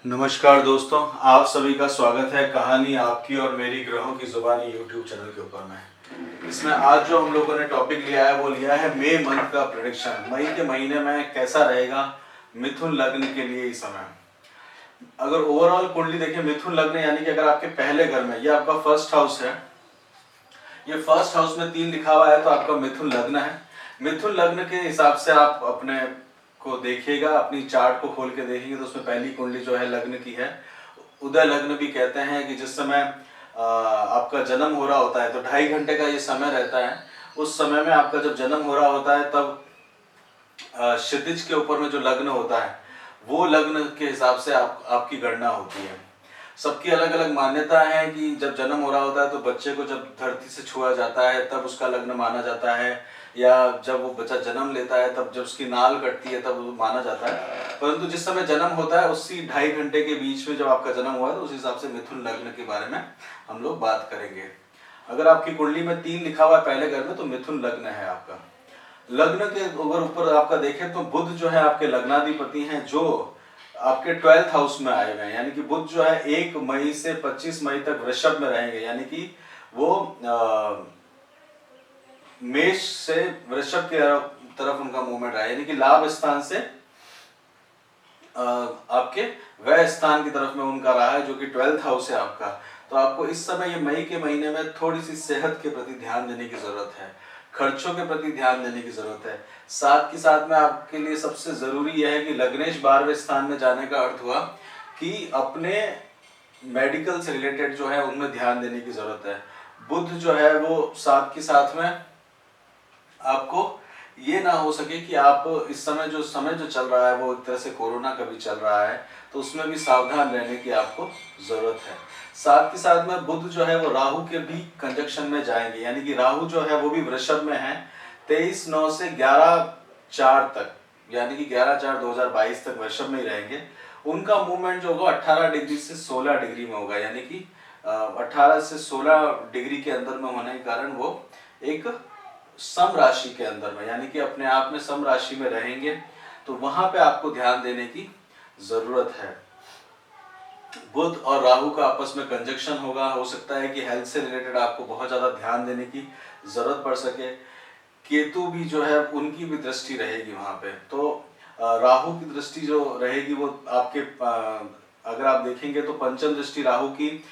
नमस्कार दोस्तों, आप सभी का स्वागत है कहानी आपकी और मेरी ग्रहों की जुबानी यूट्यूब चैनल के ऊपर में। इसमें आज जो हम लोगों ने टॉपिक लिया है वो लिया है मई मंथ का प्रेडिक्शन। मई के महीने में कैसा रहेगा मिथुन लग्न के लिए इस समय। अगर ओवरऑल कुंडली देखें, मिथुन लग्न यानी कि अगर आपके पहले घर में, ये आपका फर्स्ट हाउस है, ये फर्स्ट हाउस में 3 लिखा हुआ है तो आपका मिथुन लग्न है। मिथुन लग्न के हिसाब से आप अपने को देखिएगा, अपनी चार्ट को खोल के देखेंगे तो उसमें पहली कुंडली जो है लग्न की है। उदय लग्न भी कहते हैं कि जिस समय आपका जन्म हो रहा होता है तो 2.5 घंटे का ये समय रहता है। उस समय में आपका जब जन्म हो रहा होता है तब क्षितिज के ऊपर में जो लग्न होता है वो लग्न के हिसाब से आपकी गणना होती है। सबकी अलग अलग मान्यता है कि जब जन्म हो रहा होता है तो बच्चे को जब धरती से छुआ जाता है तब उसका लग्न माना जाता है, या जब वो बच्चा जन्म लेता है तब जब उसकी नाल कटती है तब वो माना जाता है। परंतु जिस समय जन्म होता है उसी 2.5 घंटे के बीच में जब आपका जन्म हुआ है तो उस हिसाब से मिथुन लग्न के बारे में हम लोग बात करेंगे। अगर आपकी कुंडली में 3 लिखा हुआ है पहले घर में तो मिथुन लग्न है आपका। लग्न के अगर ऊपर आपका देखें तो बुध जो है आपके लग्नाधिपति हैं, जो आपके 12th हाउस में आए हुए हैं। यानी कि बुध जो है 1 मई से 25 मई तक वृषभ में रहेंगे, यानी कि वो मेष से वृषभ की तरफ उनका मूवमेंट रहा है, यानी कि लाभ स्थान से आपके व्यय स्थान की तरफ में उनका रहा है, जो कि 12th हाउस है आपका। तो आपको इस समय ये मई के महीने में थोड़ी सी सेहत के प्रति ध्यान देने की जरूरत है, खर्चों के प्रति ध्यान देने की जरूरत है। साथ के साथ में आपके लिए सबसे जरूरी यह है कि लग्नेश 12वें स्थान में जाने का अर्थ हुआ कि अपने मेडिकल से रिलेटेड जो है उनमें ध्यान देने की जरूरत है। बुध जो है वो साथ के साथ में आपको ये ना हो सके कि आप इस समय जो चल रहा है वो एक तरह से कोरोना का भी चल रहा है, तो उसमें भी सावधान रहने की आपको जरूरत है। साथ के साथ में बुध जो है वो राहु के भी कंजक्शन में जाएंगे, यानी कि राहु जो है वो भी वृषभ में है 23/9 से 11/4 तक, यानी कि 11/4/2022 तक वृषभ में ही रहेंगे। उनका मूवमेंट जो होगा 18 डिग्री से 16 डिग्री में होगा, यानी कि 18 से 16 डिग्री के अंदर में होने के कारण वो एक सम राशि के अंदर में, यानी कि अपने आप में सम राशि में रहेंगे। तो वहां पे आपको ध्यान देने की जरूरत है। बुध और राहु का आपस में कंजक्शन होगा, हो सकता है कि हेल्थ से रिलेटेड आपको बहुत ज्यादा ध्यान देने की जरूरत पड़ सके। केतु भी जो है उनकी भी दृष्टि रहेगी वहां पे, तो राहु की दृष्टि जो रहेगी वो आपके अगर आप देखेंगे तो पंचम दृष्टि राहु की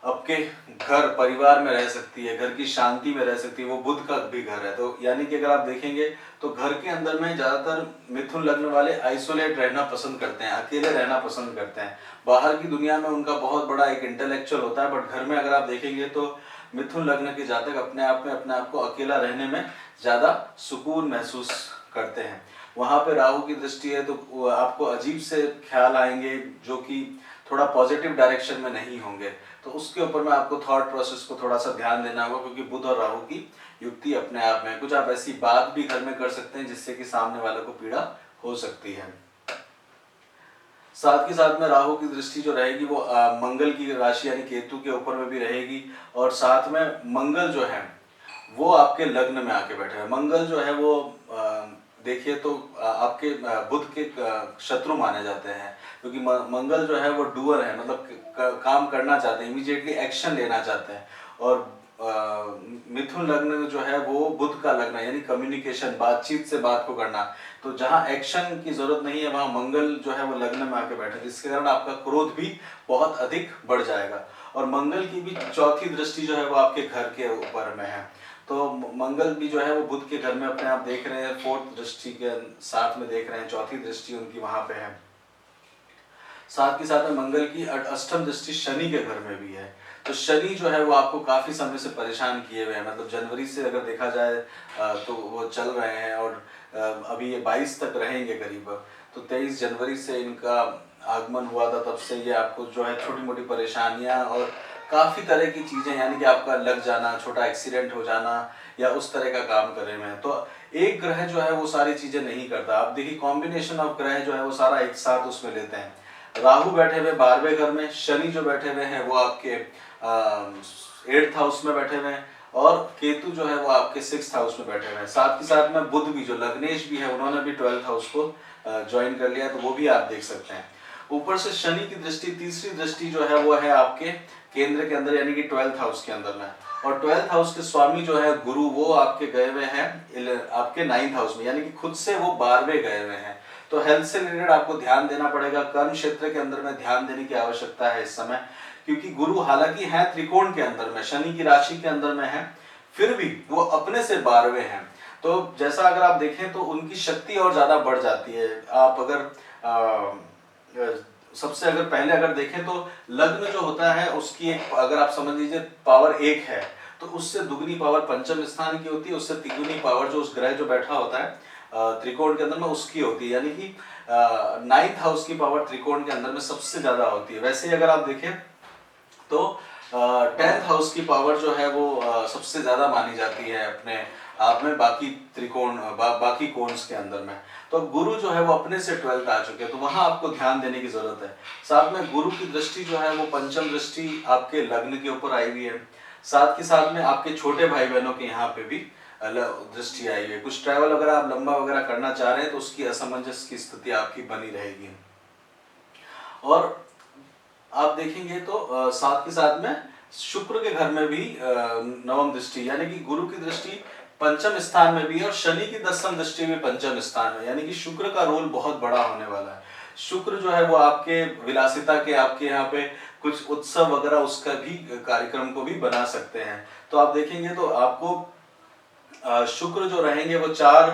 आपके घर परिवार में रह सकती है, घर की शांति में रह सकती है, वो बुध का भी घर है। तो यानी कि अगर आप देखेंगे तो घर के अंदर में ज्यादातर मिथुन लग्न वाले आइसोलेट रहना पसंद करते हैं, अकेले रहना पसंद करते हैं। बाहर की दुनिया में उनका बहुत बड़ा एक इंटेलेक्चुअल होता है, बट घर में अगर आप देखेंगे तो मिथुन लग्न के जातक अपने आप को अकेला रहने में ज्यादा सुकून महसूस करते हैं। वहां पे राहु की दृष्टि है तो आपको अजीब से ख्याल आएंगे जो कि थोड़ा पॉजिटिव डायरेक्शन में नहीं होंगे, तो उसके ऊपर में आपको थॉट प्रोसेस को थोड़ा सा ध्यान देना होगा, क्योंकि बुध और राहु की युक्ति अपने आप में कुछ आप ऐसी बात भी घर में कर सकते हैं जिससे कि सामने वाले को पीड़ा हो सकती है। साथ के साथ में राहु की दृष्टि जो रहेगी वो मंगल की राशि यानी केतु के ऊपर में भी रहेगी, और साथ में मंगल जो है वो आपके लग्न में आके बैठे हैं। मंगल जो है वो देखिए तो आपके बुध के शत्रु माने जाते हैं, क्योंकि मंगल जो है वो डूअर है, मतलब काम करना चाहते हैं, इमीडिएटली एक्शन लेना चाहते हैं। और मिथुन लग्न जो है वो बुध का लग्न है, यानी कम्युनिकेशन, बातचीत से बात को करना। तो जहां एक्शन की जरूरत नहीं है वहां मंगल जो है वो लग्न में आके बैठे, जिसके कारण आपका क्रोध भी बहुत अधिक बढ़ जाएगा। और मंगल की भी चौथी दृष्टि जो है वो आपके घर के ऊपर में है, तो मंगल भी जो है वो बुध के घर में अपने आप देख रहे हैं, 4th दृष्टि के साथ में देख रहे हैं, चौथी दृष्टि उनकी वहां पे है। साथ के साथ में मंगल की अष्टम दृष्टि शनि के घर में भी है। तो शनि जो है वो आपको काफी समय से परेशान किए हुए हैं, मतलब जनवरी से अगर देखा जाए तो वो चल रहे हैं, और अभी ये 22 तक रहेंगे करीब। तो 23 जनवरी से इनका आगमन हुआ था, तब से ये आपको जो है छोटी मोटी परेशानियां और काफी तरह की चीजें, यानी कि आपका लग जाना, छोटा एक्सीडेंट हो जाना या उस तरह का काम कर रहे हैं। तो एक ग्रह जो है वो सारी चीजें नहीं करता। आप देखिए कॉम्बिनेशन ऑफ ग्रह जो है वो सारा एक साथ उसमें लेते हैं। राहु बैठे हुए 12वें घर में, शनि जो बैठे हुए हैं वो आपके 8th हाउस में बैठे हुए हैं, और केतु जो है वो आपके 6th हाउस में बैठे हुए हैं। साथ ही साथ में बुध भी जो लग्नेश भी है उन्होंने भी 12th हाउस को ज्वाइन कर लिया, तो वो भी आप देख सकते हैं। ऊपर से शनि की दृष्टि, तीसरी दृष्टि जो है वो है आपके केंद्र के अंदर यानी कि 12th हाउस के अंदर में। और 12th हाउस के स्वामी जो है गुरु, वो आपके गए हुए हैं आपके 9th हाउस में, यानी कि खुद से वो 12वें गए हुए हैं। तो हेल्थ से रिलेटेड आपको ध्यान देना पड़ेगा, कर्म क्षेत्र के अंदर में ध्यान देने की आवश्यकता है इस समय, क्योंकि गुरु हालांकि है त्रिकोण के अंदर में, शनि की राशि के अंदर में है, फिर भी वो अपने से 12वें हैं। तो जैसा अगर आप देखें तो उनकी शक्ति और ज्यादा बढ़ जाती है। आप अगर सबसे अगर पहले अगर देखें तो लग्न जो होता है उसकी एक, अगर आप समझ लीजिए पावर 1 है, तो उससे दुगनी पावर पंचम स्थान की होती है, उससे तिगुनी पावर जो उस ग्रह जो बैठा होता है त्रिकोण के अंदर में उसकी होती है, यानी कि 9th हाउस की पावर त्रिकोण के अंदर में सबसे ज्यादा होती है। वैसे ही अगर आप देखें तो 10th हाउस की पावर जो है वो सबसे ज्यादा मानी जाती है अपने आप में, बाकी त्रिकोण बाकी कोन्स के अंदर में। तो गुरु जो है वो अपने से 12th आ चुके हैं, तो वहां आपको ध्यान देने की जरूरत है। साथ में गुरु की दृष्टि जो है वो पंचम दृष्टि आपके लग्न के ऊपर आई हुई है, साथ के साथ में आपके छोटे भाई बहनों के यहाँ पे भी दृष्टि आई हुई है। कुछ ट्रैवल अगर आप लंबा वगैरह करना चाह रहे हैं तो उसकी असमंजस की स्थिति आपकी बनी रहेगी। और आप देखेंगे तो साथ के साथ में शुक्र के घर में भी नवम दृष्टि, यानी कि गुरु की दृष्टि पंचम स्थान में भी है और शनि की 10वीं दृष्टि भी पंचम स्थान में, यानी कि शुक्र का रोल बहुत बड़ा होने वाला है। शुक्र जो है वो आपके विलासिता के, आपके यहाँ पे कुछ उत्सव वगैरह उसका भी कार्यक्रम को भी बना सकते हैं। तो आप देखेंगे तो आपको शुक्र जो रहेंगे वो 4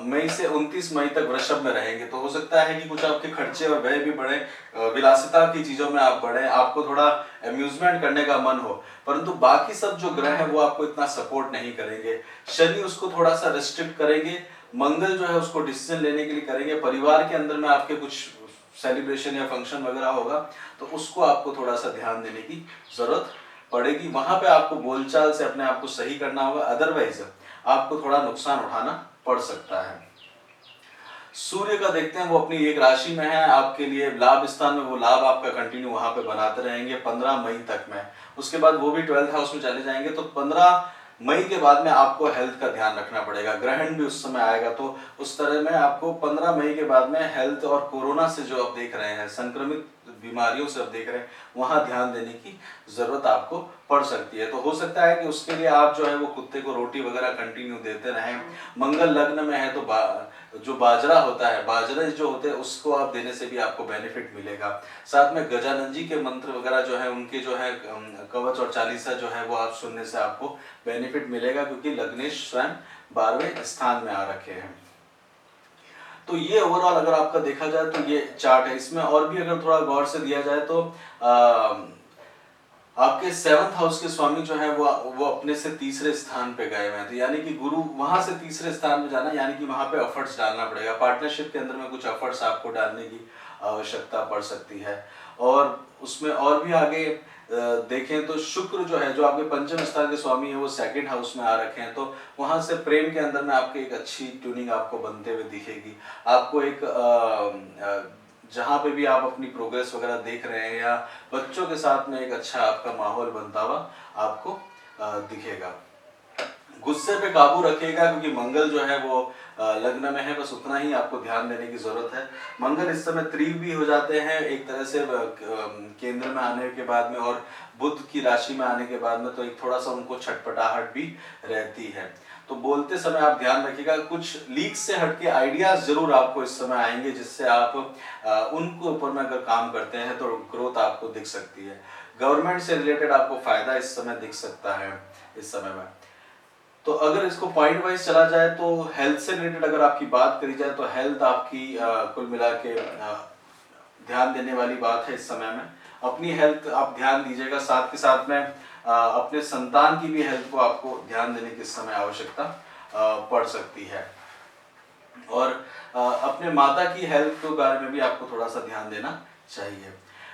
मई से 29 मई तक वृषभ में रहेंगे। तो हो सकता है कि कुछ आपके खर्चे और व्यय भी बढ़े, विलासिता की चीजों में आप बढ़े, आपको थोड़ा अम्यूजमेंट करने का मन हो, परंतु बाकी सब जो ग्रह हैं वो आपको इतना सपोर्ट नहीं करेंगे। शनि उसको थोड़ा सा रिस्ट्रिक्ट करेंगे, मंगल जो है उसको डिसीजन लेने के लिए करेंगे। परिवार के अंदर में आपके कुछ सेलिब्रेशन या फंक्शन वगैरह होगा तो उसको आपको थोड़ा सा ध्यान देने की जरूरत पड़ेगी, वहां पे आपको बोलचाल से अपने आप को सही करना होगा, अदरवाइज आपको थोड़ा नुकसान उठाना पड़ सकता है। सूर्य का देखते हैं, वो अपनी एक राशि में है, आपके लिए लाभ स्थान में, वो लाभ आपका कंटिन्यू वहां पे बनाते रहेंगे 15 मई तक में। उसके बाद वो भी 12th हाउस में चले जाएंगे, तो 15 मई के बाद में आपको हेल्थ का ध्यान रखना पड़ेगा। ग्रहण भी उस समय आएगा, तो उस तरह में आपको 15 मई के बाद में हेल्थ और कोरोना से जो आप देख रहे हैं, संक्रमित बीमारियों से आप देख रहे हैं, वहां ध्यान देने की जरूरत आपको पड़ सकती है। तो हो सकता है कि उसके लिए आप जो है वो कुत्ते को रोटी वगैरह कंटिन्यू देते रहें। मंगल लग्न में है तो जो बाजरा होता है, बाजरे जो होते हैं उसको आप देने से भी आपको बेनिफिट मिलेगा। साथ में गजानन जी के मंत्र वगैरह जो है, उनके जो है कवच और चालीसा जो है वो आप सुनने से आपको बेनिफिट मिलेगा, क्योंकि लग्नेश स्वयं 12वें स्थान में आ रखे हैं। तो ये ओवरऑल अगर आपका देखा जाए तो ये चार्ट है। इसमें और भी अगर थोड़ा गौर से दिया जाए तो आपके 7th हाउस के स्वामी जो है वो अपने से तीसरे स्थान पे गए हुए हैं, तो यानी कि गुरु वहां से तीसरे स्थान में जाना, यानी कि वहां पे एफर्ट्स डालना पड़ेगा। पार्टनरशिप के अंदर में कुछ एफर्ट्स आपको डालने की आवश्यकता पड़ सकती है। और उसमें और भी आगे देखें तो शुक्र जो है, जो आपके पंचम स्थान के स्वामी है, वो 2nd हाउस में आ रखे हैं, तो वहां से प्रेम के अंदर में आपके एक अच्छी ट्यूनिंग आपको बनते हुए दिखेगी। आपको एक जहाँ पे भी आप अपनी प्रोग्रेस वगैरह देख रहे हैं या बच्चों के साथ में एक अच्छा आपका माहौल बनता हुआ आपको दिखेगा। गुस्से पे काबू रखिएगा, क्योंकि मंगल जो है वो लग्न में है, बस उतना ही आपको ध्यान देने की जरूरत है। मंगल इस समय तीव्र भी हो जाते हैं एक तरह से केंद्र में आने के बाद में, और बुध की राशि में आने के बाद में तो एक थोड़ा सा उनको छटपटाहट भी रहती है। तो बोलते समय आप ध्यान रखिएगा, कुछ लीक से हटके आइडियाज जरूर आपको इस समय आएंगे, जिससे आप उनके ऊपर में अगर काम करते हैं तो ग्रोथ आपको दिख सकती है। गवर्नमेंट से रिलेटेड आपको फायदा इस समय दिख सकता है इस समय में। तो अगर इसको पॉइंट वाइज चला जाए तो हेल्थ से रिलेटेड अगर आपकी बात करी जाए तो हेल्थ आपकी कुल मिला के ध्यान देने वाली बात है इस समय में। अपनी हेल्थ आप ध्यान दीजिएगा, साथ के साथ में अपने संतान की भी हेल्थ को आपको ध्यान देने की इस समय आवश्यकता पड़ सकती है। और अपने माता की हेल्थ के बारे में भी आपको थोड़ा सा ध्यान देना चाहिए।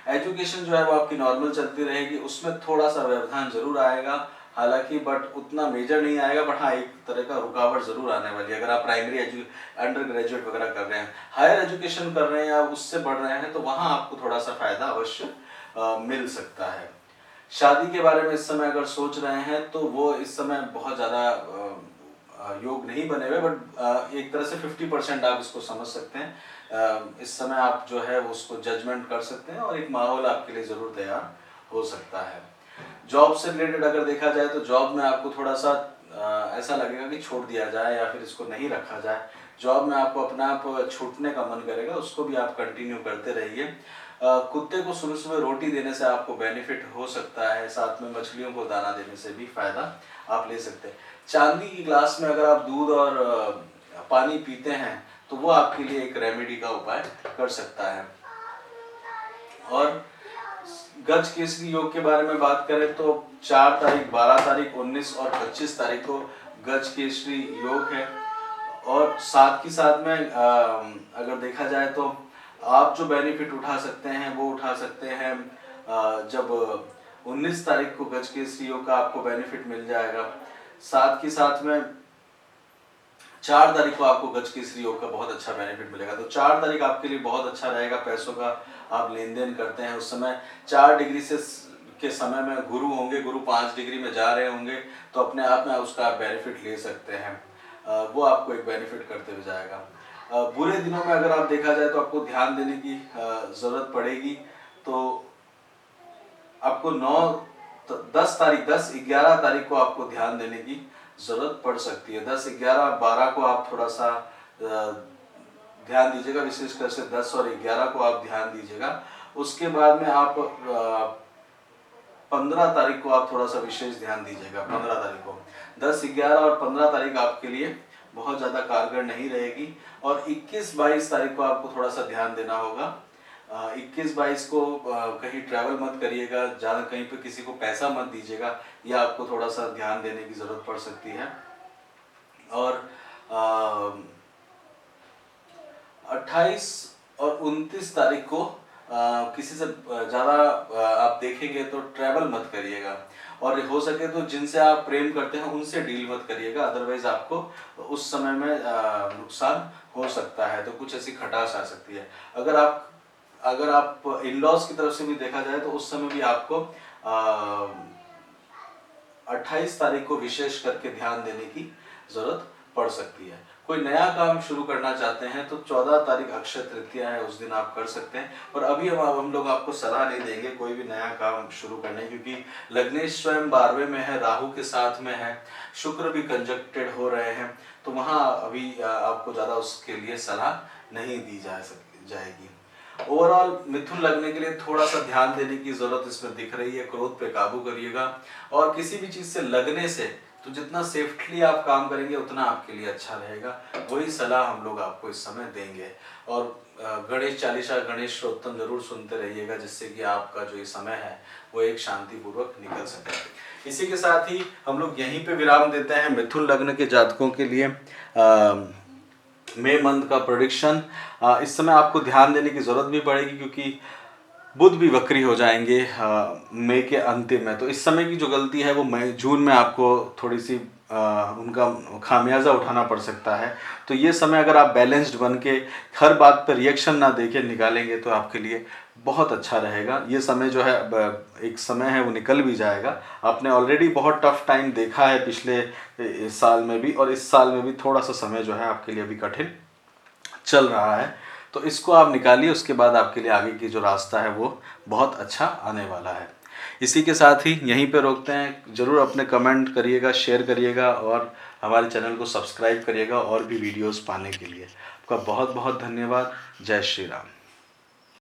एजुकेशन जो है वो आपकी नॉर्मल चलती रहेगी, उसमें थोड़ा सा व्यवधान जरूर आएगा हालांकि, बट उतना मेजर नहीं आएगा, बट हाँ एक तरह का रुकावट जरूर आने वाली है। अगर आप प्राइमरी अंडर ग्रेजुएट वगैरह कर रहे हैं, हायर एजुकेशन कर रहे हैं या उससे बढ़ रहे हैं, तो वहां आपको थोड़ा सा फायदा अवश्य मिल सकता है। शादी के बारे में इस समय अगर सोच रहे हैं तो वो इस समय बहुत ज़्यादा योग नहीं बने हुए, बट एक तरह से 50% आप इसको समझ सकते हैं। इस समय आप जो है उसको जजमेंट कर सकते हैं और एक माहौल आपके लिए ज़रूर तैयार हो सकता है। जॉब से रिलेटेड अगर देखा जाए तो जॉब में आपको थोड़ा सा ऐसा लगेगा कि छोड़ दिया जाए या फिर इसको नहीं रखा जाए। जॉब में आपको अपना आप छूटने का मन करेगा, उसको भी आप कंटिन्यू करते रहिए। कुत्ते को सुबह सुबह रोटी देने से आपको बेनिफिट हो सकता है, साथ में मछलियों को दाना देने से भी फायदा आप ले सकते हैं। चांदी की ग्लास में अगर आप दूध और पानी पीते हैं तो वो आपके लिए एक रेमेडी का उपाय कर सकता है। और गज केसरी योग के बारे में बात करें तो 4 तारीख, 12 तारीख, 19 और 25 तारीख को गज केसरी योग है। और साथ ही साथ में अगर देखा जाए तो आप जो बेनिफिट उठा सकते हैं वो उठा सकते हैं। जब 19 तारीख को गज केसरी योग का आपको बेनिफिट मिल जाएगा। साथ ही साथ में 4 तारीख को आपको गज केसरी योग का बहुत अच्छा बेनिफिट मिलेगा। तो 4 तारीख आपके लिए बहुत अच्छा रहेगा। पैसों का आप लेन देन करते हैं उस समय 4 डिग्री से के समय में गुरु होंगे, गुरु 5 डिग्री में जा रहे होंगे, तो अपने आप में उसका आप बेनिफिट ले सकते हैं। वो आपको एक बेनिफिट करते हुए जाएगा। बुरे दिनों में अगर आप देखा जाए तो आपको ध्यान देने की ज़रूरत पड़ेगी। तो आपको 10 तारीख, 10, 11 तारीख को आपको ध्यान देने की ज़रूरत पड़ सकती है। 10, 11, 12 को आप थोड़ा सा ध्यान दीजिएगा, विशेषकर से 10 और 11 को आप ध्यान दीजिएगा। उसके बाद में आप 15 तारीख को आप थोड़ा सा विशेष ध्यान दीजिएगा। 15 तारीख को 10, 11 और 15 तारीख आपके लिए बहुत ज़्यादा कारगर नहीं रहेगी। और 21, 22 तारीख को आपको थोड़ा सा ध्यान देना होगा। 21, 22 को कहीं ट्रैवल मत करिएगा, ज़्यादा कहीं पे किसी को पैसा मत दीजिएगा, या आपको थोड़ा सा ध्यान देने की ज़रूरत पड़ सकती है। और 28 और 29 तारीख को किसी से ज़्यादा आप देखेंगे तो ट्रैवल मत करिएगा। और हो सके तो जिनसे आप प्रेम करते हैं उनसे डील मत करिएगा, अदरवाइज आपको उस समय में नुकसान हो सकता है। तो कुछ ऐसी खटास आ सकती है। अगर आप इन लॉज की तरफ से भी देखा जाए तो उस समय भी आपको 28 तारीख को विशेष करके ध्यान देने की जरूरत पड़ सकती है। कोई नया काम शुरू करना चाहते हैं तो 14 तारीख अक्षय तृतीया है, उस दिन आप कर सकते हैं। पर अभी हम लोग आपको सलाह नहीं देंगे कोई भी नया काम शुरू करने, क्योंकि लग्नेश स्वयं 12वें में है, राहु के साथ में है, शुक्र भी कंजक्टेड हो रहे हैं, तो वहाँ अभी आपको ज़्यादा उसके लिए सलाह नहीं दी जाएगी। ओवरऑल मिथुन लगने के लिए थोड़ा सा ध्यान देने की जरूरत इसमें दिख रही है। क्रोध पे काबू करिएगा, और किसी भी चीज से लगने से तो जितना सेफ्टली आप काम करेंगे उतना आपके लिए अच्छा रहेगा। वही सलाह हम लोग आपको इस समय देंगे। और गणेश चालीसा, गणेश स्तोत्रम जरूर सुनते रहिएगा, जिससे कि आपका जो ये समय है वो एक शांतिपूर्वक निकल सके। इसी के साथ ही हम लोग यहीं पे विराम देते हैं मिथुन लग्न के जातकों के लिए मई मंथ का प्रेडिक्शन। इस समय आपको ध्यान देने की जरूरत भी पड़ेगी, क्योंकि बुध भी वक्री हो जाएंगे मई के अंतिम में। तो इस समय की जो गलती है वो मई जून में आपको थोड़ी सी उनका खामियाजा उठाना पड़ सकता है। तो ये समय अगर आप बैलेंस्ड बन के हर बात पर रिएक्शन ना देके निकालेंगे तो आपके लिए बहुत अच्छा रहेगा। ये समय जो है एक समय है वो निकल भी जाएगा। आपने ऑलरेडी बहुत टफ टाइम देखा है पिछले इस साल में भी, और इस साल में भी थोड़ा सा समय जो है आपके लिए अभी कठिन चल रहा है। तो इसको आप निकालिए, उसके बाद आपके लिए आगे की जो रास्ता है वो बहुत अच्छा आने वाला है। इसी के साथ ही यहीं पे रोकते हैं। ज़रूर अपने कमेंट करिएगा, शेयर करिएगा, और हमारे चैनल को सब्सक्राइब करिएगा और भी वीडियोस पाने के लिए। आपका बहुत बहुत धन्यवाद। जय श्री राम।